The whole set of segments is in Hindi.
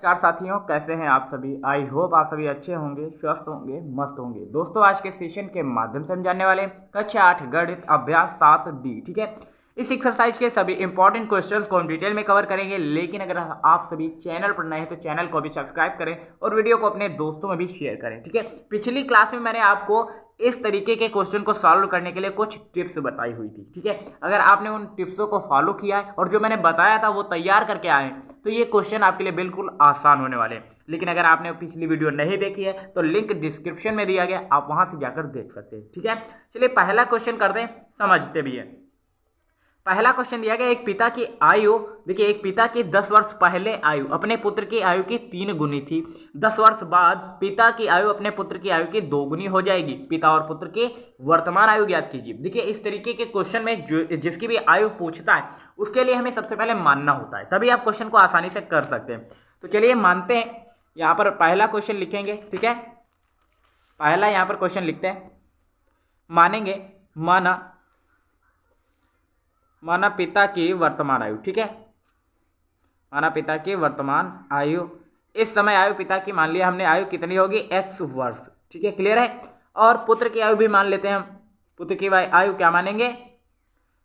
नमस्कार साथियों, कैसे हैं आप सभी। आई होप आप सभी अच्छे होंगे, स्वस्थ होंगे, मस्त होंगे। दोस्तों, आज के सेशन के माध्यम से हम जानने वाले कक्षा 8 गणित अभ्यास 7D। ठीक है, इस एक्सरसाइज के सभी इंपॉर्टेंट क्वेश्चंस को हम डिटेल में कवर करेंगे। लेकिन अगर आप सभी चैनल पर नए हैं तो चैनल को भी सब्सक्राइब करें और वीडियो को अपने दोस्तों में भी शेयर करें। ठीक है, पिछली क्लास में मैंने आपको इस तरीके के क्वेश्चन को सॉल्व करने के लिए कुछ टिप्स बताई हुई थी। ठीक है, अगर आपने उन टिप्सों को फॉलो किया है और जो मैंने बताया था वो तैयार करके आए तो ये क्वेश्चन आपके लिए बिल्कुल आसान होने वाले हैं। लेकिन अगर आपने पिछली वीडियो नहीं देखी है तो लिंक डिस्क्रिप्शन में दिया गया, आप वहां से जाकर देख सकते हैं। ठीक है, चलिए पहला क्वेश्चन करते हैं, समझते भी है। पहला क्वेश्चन दिया गया, एक पिता की आयु, देखिए एक पिता की 10 वर्ष पहले आयु अपने पुत्र की आयु की 3 गुनी थी। 10 वर्ष बाद पिता की आयु अपने पुत्र की आयु की 2 गुनी हो जाएगी। पिता और पुत्र की वर्तमान आयु ज्ञात कीजिए। देखिए इस तरीके के क्वेश्चन में जिसकी भी आयु पूछता है उसके लिए हमें सबसे पहले मानना होता है, तभी आप क्वेश्चन को आसानी से कर सकते हैं। तो चलिए मानते हैं। यहाँ पर पहला क्वेश्चन लिखेंगे। ठीक है, पहला यहाँ पर क्वेश्चन लिखते हैं, मानेंगे। माना पिता की वर्तमान आयु। ठीक है, माना पिता की वर्तमान आयु, इस समय आयु पिता की मान लिया हमने, आयु कितनी होगी, x वर्ष। ठीक है, क्लियर है। और पुत्र की आयु भी मान लेते हैं हम, पुत्र की आयु क्या मानेंगे,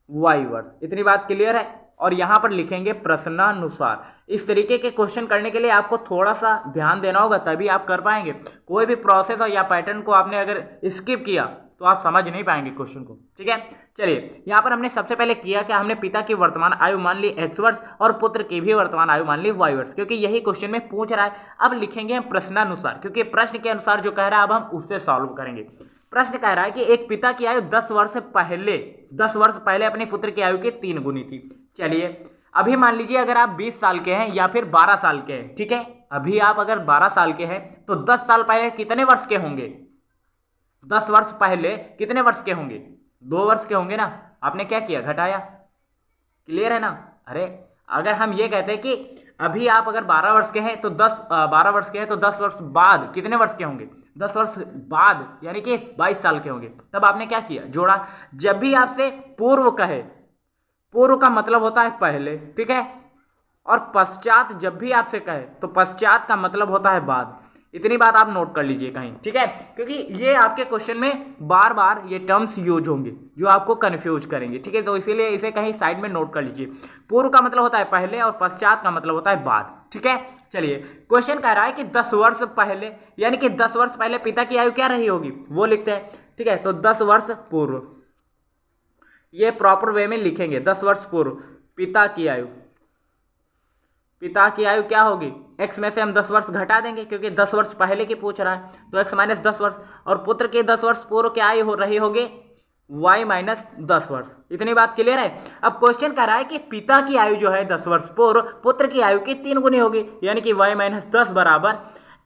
y वर्ष। इतनी बात क्लियर है। और यहां पर लिखेंगे प्रश्नानुसार। इस तरीके के क्वेश्चन करने के लिए आपको थोड़ा सा ध्यान देना होगा, तभी आप कर पाएंगे। कोई भी प्रोसेस और या पैटर्न को आपने अगर स्किप किया तो आप समझ नहीं पाएंगे क्वेश्चन को। ठीक है, चलिए यहाँ पर हमने सबसे पहले किया कि हमने पिता की वर्तमान आयु मान ली x वर्ष और पुत्र की भी वर्तमान आयु मान ली y वर्ष, क्योंकि यही क्वेश्चन में पूछ रहा है। अब लिखेंगे हम प्रश्नानुसार, क्योंकि प्रश्न के अनुसार जो कह रहा है अब हम उससे सॉल्व करेंगे। प्रश्न कह रहा है कि एक पिता की आयु 10 वर्ष पहले अपने पुत्र की आयु की 3 गुनी थी। चलिए अभी मान लीजिए अगर आप 20 साल के हैं या फिर 12 साल के हैं। ठीक है, अभी आप अगर 12 साल के हैं तो 10 साल पहले कितने वर्ष के होंगे, 10 वर्ष पहले कितने वर्ष के होंगे, 2 वर्ष के होंगे ना। आपने क्या किया, घटाया। क्लियर है ना। अरे अगर हम ये कहते हैं कि अभी आप अगर 12 वर्ष के हैं तो 12 वर्ष के हैं तो 10 वर्ष बाद कितने वर्ष के होंगे, 10 वर्ष बाद यानी कि 22 साल के होंगे। तब आपने क्या किया, जोड़ा। जब भी आपसे पूर्व कहे, पूर्व का मतलब होता है पहले। ठीक है, और पश्चात जब भी आपसे कहे तो पश्चात का मतलब होता है बाद। इतनी बात आप नोट कर लीजिए कहीं। ठीक है, क्योंकि ये आपके क्वेश्चन में बार बार ये टर्म्स यूज होंगे जो आपको कंफ्यूज करेंगे। ठीक है, तो इसीलिए इसे कहीं साइड में नोट कर लीजिए। पूर्व का मतलब होता है पहले और पश्चात का मतलब होता है बाद। ठीक है, चलिए क्वेश्चन कह रहा है कि 10 वर्ष पहले, यानी कि 10 वर्ष पहले पिता की आयु क्या रही होगी वो लिखते हैं। ठीक है, तो 10 वर्ष पूर्व, ये प्रॉपर वे में लिखेंगे। 10 वर्ष पूर्व पिता की आयु, पिता की आयु क्या होगी, x में से हम 10 वर्ष घटा देंगे क्योंकि 10 वर्ष पहले की पूछ रहा है, तो x माइनस 10 वर्ष। और पुत्र के 10 वर्ष पूर्व क्या आयु हो रही होगी, y माइनस 10 वर्ष। इतनी बात क्लियर है। अब क्वेश्चन कह रहा है कि पिता की आयु जो है 10 वर्ष पूर्व पुत्र की आयु की 3 गुनी होगी, यानी कि y माइनस 10 बराबर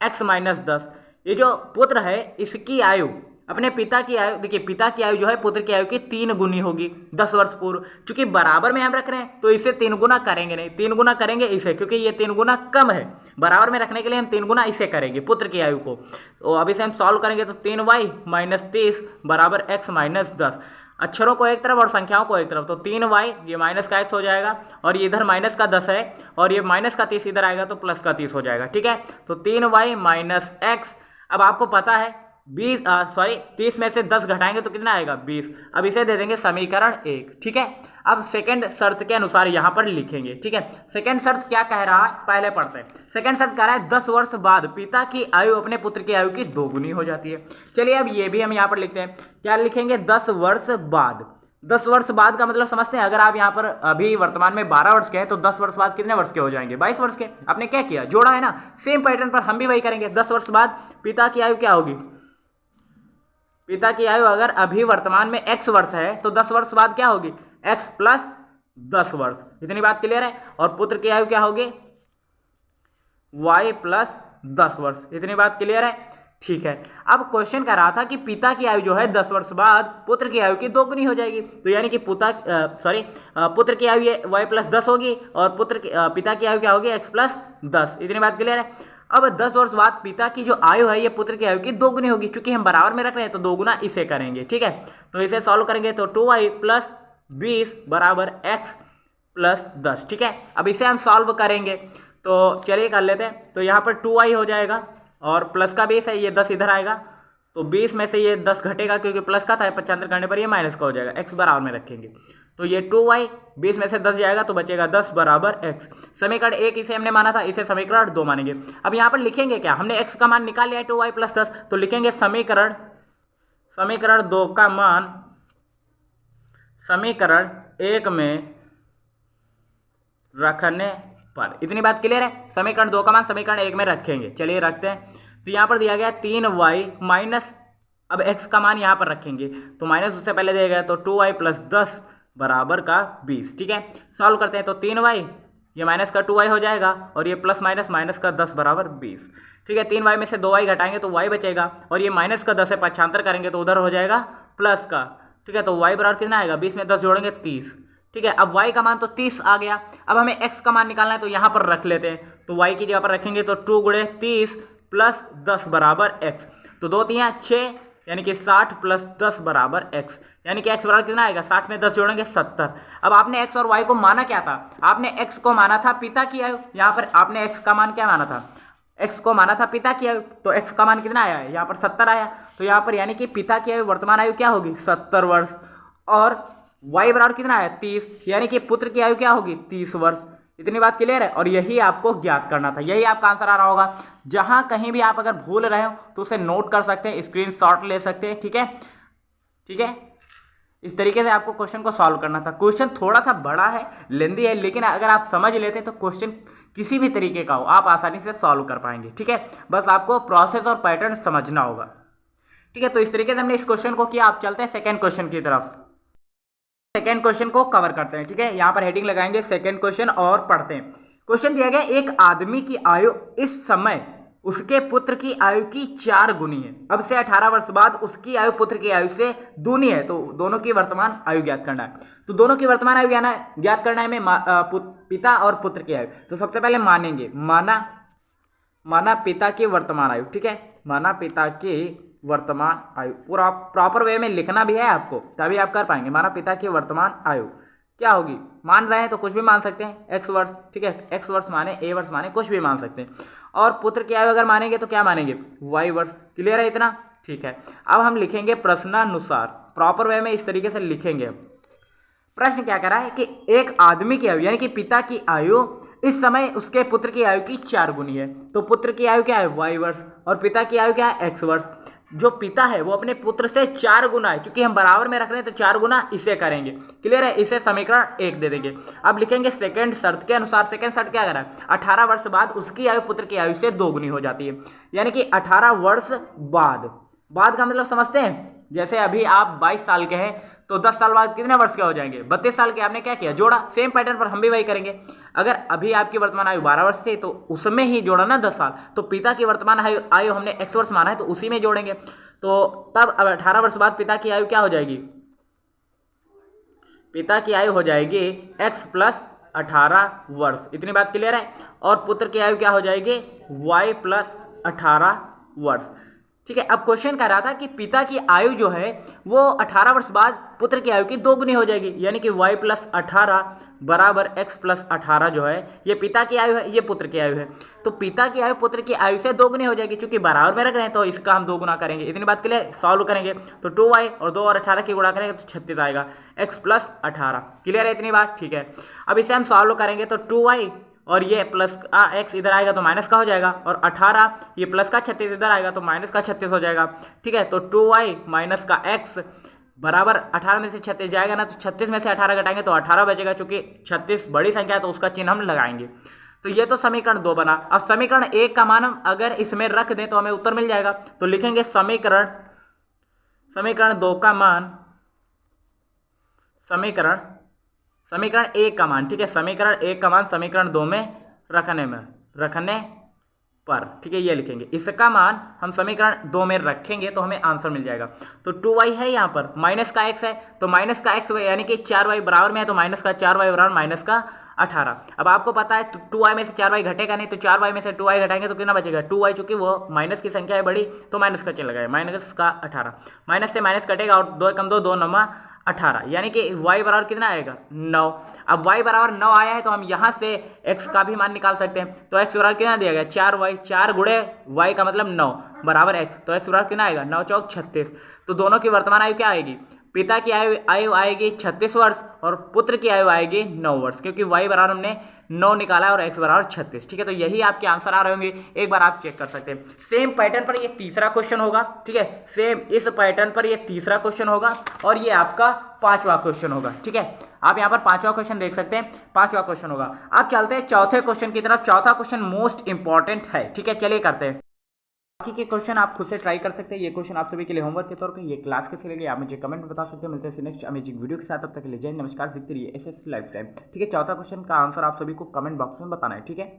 x माइनस 10। ये जो पुत्र है इसकी आयु अपने पिता की आयु, देखिए पिता की आयु जो है पुत्र की आयु की 3 गुनी होगी 10 वर्ष पूर्व। चूंकि बराबर में हम रख रहे हैं तो इसे 3 गुना करेंगे नहीं, 3 गुना करेंगे इसे, क्योंकि ये 3 गुना कम है। बराबर में रखने के लिए हम 3 गुना इसे करेंगे पुत्र की आयु को। तो अब इसे हम सॉल्व करेंगे तो 3y माइनस 30 बराबर x माइनस 10। अक्षरों को एक तरफ और संख्याओं को एक तरफ, तो 3y ये माइनस का x हो जाएगा और ये इधर माइनस का 10 है और ये माइनस का 30 इधर आएगा तो प्लस का 30 हो जाएगा। ठीक है, तो 3y माइनस x। अब आपको पता है 30 में से 10 घटाएंगे तो कितना आएगा, 20। अब इसे दे देंगे समीकरण 1। ठीक है, अब सेकंड शर्त के अनुसार यहां पर लिखेंगे। ठीक है, सेकंड शर्त क्या कह रहा है पहले पढ़ते हैं। सेकंड शर्त कह रहा है 10 वर्ष बाद पिता की आयु अपने पुत्र की आयु की 2 गुनी हो जाती है। चलिए अब ये भी हम यहां पर लिखते हैं। क्या लिखेंगे, 10 वर्ष बाद। 10 वर्ष बाद का मतलब समझते हैं। अगर आप यहाँ पर अभी वर्तमान में 12 वर्ष के हैं तो 10 वर्ष बाद कितने वर्ष के हो जाएंगे, 22 वर्ष के। आपने क्या किया, जोड़ा है ना। सेम पैटर्न पर हम भी वही करेंगे। 10 वर्ष बाद पिता की आयु क्या होगी, पिता की आयु अगर अभी वर्तमान में x वर्ष है तो 10 वर्ष बाद क्या होगी, x प्लस 10 वर्ष। इतनी बात क्लियर है। और पुत्र की आयु क्या होगी, y प्लस 10 वर्ष। इतनी बात क्लियर है। ठीक है, अब क्वेश्चन कह रहा था कि पिता की आयु जो है 10 वर्ष बाद पुत्र की आयु की 2 गुनी हो जाएगी, तो यानी कि पुत्र की आयु ये y प्लस 10 होगी और पिता की आयु क्या होगी, x प्लस 10। इतनी बात क्लियर है। अब 10 वर्ष बाद पिता की जो आयु है ये पुत्र की आयु की 2 गुनी होगी। चूंकि हम बराबर में रख रहे हैं तो 2 गुना इसे करेंगे। ठीक है, तो इसे सॉल्व करेंगे तो 2y प्लस 20 बराबर x प्लस 10। ठीक है, अब इसे हम सॉल्व करेंगे तो चलिए कर लेते हैं। तो यहाँ पर 2y हो जाएगा और प्लस का 20 है, ये 10 इधर आएगा, तो 20 में से ये 10 घटेगा क्योंकि प्लस का था, 75 करने पर ये माइनस का हो जाएगा, x बराबर में रखेंगे। तो ये 2y 20 में से 10 जाएगा तो बचेगा 10 बराबर x। समीकरण 1 इसे हमने माना था, इसे समीकरण 2 मानेंगे। अब यहाँ पर लिखेंगे क्या, हमने x का मान निकाल लिया है 2y प्लस 10, तो लिखेंगे समीकरण 2 का मान समीकरण 1 में रखने पर। इतनी बात क्लियर है। समीकरण 2 का मान समीकरण 1 में रखेंगे। चलिए रखते हैं। तो यहाँ पर दिया गया 3y माइनस, अब x का मान यहाँ पर रखेंगे तो माइनस उससे पहले दिया गया, तो 2y प्लस 10 बराबर का 20। ठीक है, सॉल्व करते हैं। तो 3y, ये माइनस का 2y हो जाएगा और ये प्लस माइनस माइनस का 10 बराबर 20। ठीक है, 3y में से 2y घटाएंगे तो y बचेगा और ये माइनस का 10 है, पक्षांतर करेंगे तो उधर हो जाएगा प्लस का। ठीक है, तो y बराबर कितना आएगा, 20 में 10 जोड़ेंगे 30। ठीक है, अब y का मान तो 30 आ गया। अब हमें x का मान निकालना है तो यहाँ पर रख लेते हैं। तो y की जगह पर रखेंगे तो 2 गुणे 30 प्लस 10 बराबर x। तो 2 3 6 यानी कि 60 प्लस 10 बराबर x, यानी कि x बराबर कितना आएगा, 60 में 10 जोड़ेंगे 70। अब आपने x और y को माना क्या था, आपने x को माना था पिता की आयु, यहाँ पर आपने x का मान क्या माना था, x को माना था पिता की आयु, तो x का मान कितना आया है, यहाँ पर 70 आया। तो यहाँ पर यानी कि पिता की आयु वर्तमान आयु क्या होगी, 70 वर्ष, और y बराबर कितना आया, 30, यानी कि पुत्र की आयु क्या होगी, 30 वर्ष। इतनी बात क्लियर है, और यही आपको ज्ञात करना था, यही आपका आंसर आ रहा होगा। जहां कहीं भी आप अगर भूल रहे हो तो उसे नोट कर सकते हैं, स्क्रीनशॉट ले सकते हैं। ठीक है, ठीक है, इस तरीके से आपको क्वेश्चन को सॉल्व करना था। क्वेश्चन थोड़ा सा बड़ा है, लेंदी है, लेकिन अगर आप समझ लेते हैं तो क्वेश्चन किसी भी तरीके का हो आप आसानी से सॉल्व कर पाएंगे। ठीक है, बस आपको प्रोसेस और पैटर्न समझना होगा। ठीक है, तो इस तरीके से हमने इस क्वेश्चन को किया। आप चलते हैं सेकेंड क्वेश्चन की तरफ, सेकेंड क्वेश्चन को कवर करते हैं। ठीक है, यहाँ पर हेडिंग लगाएंगे सेकेंड क्वेश्चन और पढ़ते हैं। क्वेश्चन दिया गया, एक आदमी की आयु इस समय उसके पुत्र की आयु की 4 गुनी है। अब से 18 वर्ष बाद उसकी आयु पुत्र की आयु से दूनी है, तो दोनों की वर्तमान आयु ज्ञात करना है। तो दोनों की वर्तमान आयु ज्ञात करना है हमें, पिता और पुत्र की आयु। तो सबसे पहले मानेंगे, माना पिता की वर्तमान आयु। ठीक है, माना पिता की वर्तमान आयु, पूरा प्रॉपर वे में लिखना भी है आपको, तभी आप कर पाएंगे। माना पिता की वर्तमान आयु क्या होगी, मान रहे हैं तो कुछ भी मान सकते हैं, x वर्ष। ठीक है, x वर्ष माने, a वर्ष माने, कुछ भी मान सकते हैं। और पुत्र की आयु अगर मानेंगे तो क्या मानेंगे, y वर्ष। क्लियर है इतना? ठीक है, अब हम लिखेंगे प्रश्नानुसार, प्रॉपर वे में इस तरीके से लिखेंगे। प्रश्न क्या करा है कि एक आदमी की आयु यानी कि पिता की आयु इस समय उसके पुत्र की आयु की 4 गुनी है। तो पुत्र की आयु क्या है, y वर्ष, और पिता की आयु क्या है, x वर्ष। जो पिता है वो अपने पुत्र से 4 गुना है, क्योंकि हम बराबर में रख रहे हैं तो 4 गुना इसे करेंगे। क्लियर है, इसे समीकरण 1 दे देंगे। अब लिखेंगे सेकंड शर्त के अनुसार, सेकंड शर्त क्या करा है, 18 वर्ष बाद उसकी आयु पुत्र की आयु से 2 गुनी हो जाती है। यानी कि 18 वर्ष बाद का मतलब समझते हैं, जैसे अभी आप 22 साल के हैं तो 10 साल बाद कितने वर्ष के हो जाएंगे, 32 साल के। आपने क्या किया, जोड़ा। सेम पैटर्न पर हम भी वही करेंगे। अगर अभी आपकी वर्तमान आयु 12 वर्ष थी तो उसमें ही जोड़ा ना 10 साल, तो पिता की वर्तमान आयु हमने x वर्ष माना है तो उसी में जोड़ेंगे। तो तब अब 18 वर्ष बाद पिता की आयु क्या हो जाएगी, पिता की आयु हो जाएगी x प्लस 18 वर्ष। इतनी बात क्लियर है। और पुत्र की आयु क्या हो जाएगी, y प्लस 18 वर्ष। ठीक है, अब क्वेश्चन कह रहा था कि पिता की आयु जो है वो 18 वर्ष बाद पुत्र की आयु की 2 गुनी हो जाएगी, यानी कि y प्लस 18 बराबर x प्लस 18 जो है ये पिता की आयु है, ये पुत्र की आयु है। तो पिता की आयु पुत्र की आयु से 2 गुनी हो जाएगी, क्योंकि बराबर में रख रहे हैं तो इसका हम 2 गुना करेंगे। इतनी बात क्लियर, सॉल्व करेंगे तो 2y और 2 और 18 की गुणा करेंगे तो 36 आएगा, x प्लस 18। क्लियर है इतनी बात? ठीक है, अब इसे हम सॉल्व करेंगे तो 2y और ये प्लस x इधर आएगा तो माइनस का हो जाएगा, और 18 ये प्लस का 36 इधर आएगा तो माइनस का 36 हो जाएगा। ठीक है, तो 2y माइनस का x बराबर 18 में से 36 जाएगा ना, तो 36 में से 18 घटाएंगे तो 18 बचेगा, चूंकि 36 बड़ी संख्या है तो उसका चिन्ह हम लगाएंगे। तो ये तो समीकरण 2 बना। अब समीकरण 1 का मान हम अगर इसमें रख दें तो हमें उत्तर मिल जाएगा। तो लिखेंगे समीकरण 2 का मान, समीकरण 1 का मान। ठीक है, समीकरण 1 का मान समीकरण 2 में रखने पर। ठीक है, ये लिखेंगे, इसका मान हम समीकरण 2 में रखेंगे तो हमें आंसर मिल जाएगा। तो 2y है, यहाँ पर माइनस का x है तो माइनस का x यानी कि 4y बराबर में है, तो माइनस का 4y बराबर माइनस का 18। अब आपको पता है 2y में से 4y घटेगा नहीं, तो 4y में से 2y घटाएंगे तो कितना बचेगा, 2y, चूंकि वो माइनस की संख्या है बड़ी तो माइनस का चिन्ह लगाए, माइनस का 18। माइनस से माइनस कटेगा और 2 कम 2 9 18, यानी कि y बराबर कितना आएगा 9। अब y बराबर 9 आया है तो हम यहाँ से x का भी मान निकाल सकते हैं। तो x बराबर कितना दिया गया 4y, 4 गुणे y का मतलब 9 बराबर x, तो x बराबर कितना आएगा 9 चौक 36। तो दोनों की वर्तमान आयु क्या आएगी, पिता की आयु आएगी 36 वर्ष और पुत्र की आयु आएगी 9 वर्ष, क्योंकि y बराबर हमने 9 निकाला है और x बराबर 36। ठीक है, तो यही आपके आंसर आ रहे होंगे, एक बार आप चेक कर सकते हैं। सेम पैटर्न पर ये तीसरा क्वेश्चन होगा। ठीक है, सेम इस पैटर्न पर ये तीसरा क्वेश्चन होगा और ये आपका 5वां क्वेश्चन होगा। ठीक है, आप यहाँ पर 5वां क्वेश्चन देख सकते हैं, 5वां क्वेश्चन होगा। अब चलते हैं चौथे क्वेश्चन की तरफ। चौथा क्वेश्चन मोस्ट इंपॉर्टेंट है। ठीक है, चलिए करते हैं। बाकी के क्वेश्चन आप खुद से ट्राई कर सकते हैं। ये क्वेश्चन आप सभी के लिए होमवर्क के तौर पे, ये क्लास कैसे लगे आप मुझे कमेंट में बता सकते हैं। मिलते हैं नेक्स्ट अमेजिंग वीडियो के साथ, तब तक के लिए जय नमस्कार, देखते रहिए एसएस लाइफ टाइम। ठीक है, चौथा क्वेश्चन का आंसर आप सभी को कमेंट बॉक्स में बताना है। ठीक है।